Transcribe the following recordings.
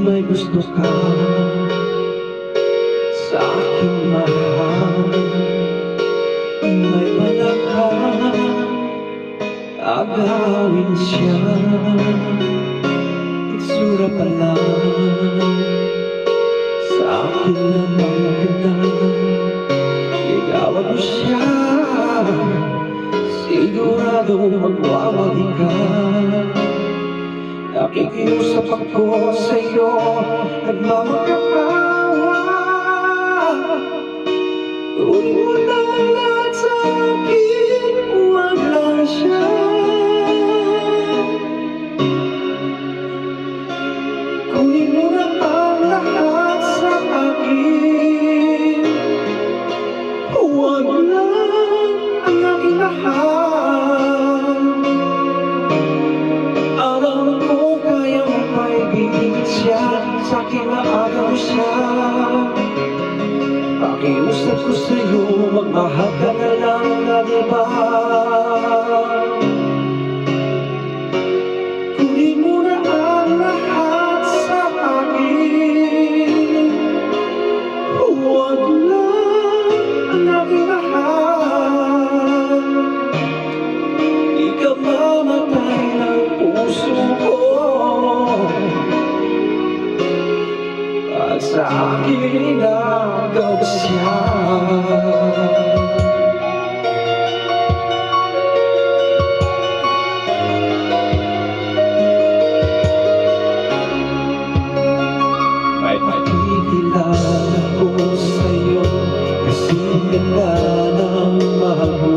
May gusto ka sa aking mahal, may balak ka agawin siya. Itsura pa lang sa akin lamang ganda, ligawan mo siya, siguradong magwawagi ka. Nakikiusap ako sa'yo, nagmamakapawa. Kunin mo na lahat sa akin, huwag lang siya. Kunin mo na ang lahat sa akin, huwag lang ang aking lahat. Sa'kin maagaw siya. Pakiusap ko sa'yo, magmahal ka na lang na diba? Kunin mo na ang lahat sa akin, huwag lang ang aking lahat. Ikaw mamatay ng puso ko, sa akin inagaw siya. May makikilala ko sa'yo, kasi ganda ng mahal mo.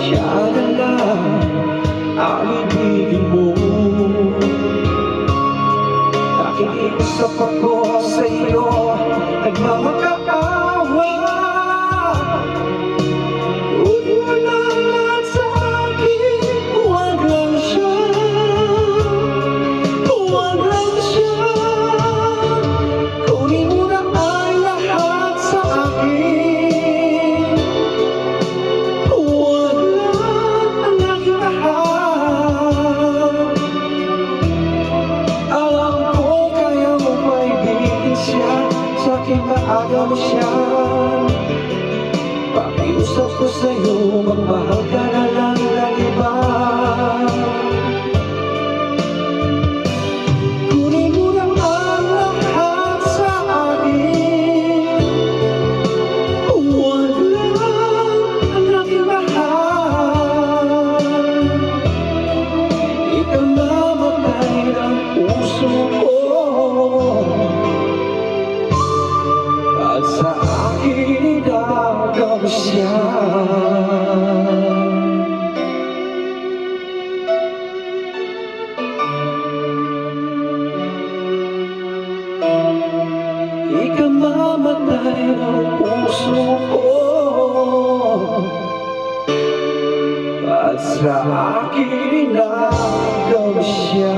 Siya na lang ang ibigin mo. Nakikiusap ako sa'yo, nagmamakapawa. Kunin mo na lahat sa akin, huwag lang siya. Huwag lang siya. Kunin mo na ang lahat sa akin, huwag lang ang aking lahat. Alam ko kaya mo paibigin siya, sa'kin maagaw mo siya. Pakiusap ko sa'yo, magmahal ka na lang ng iba. Kunin mo na ang lahat sa akin, huwag lang ang aking lahat. Ikaw mamatay ng puso ko, at sa akin inagaw siya. Ikaw mamatay ng puso ko, at sa akin inagaw siya.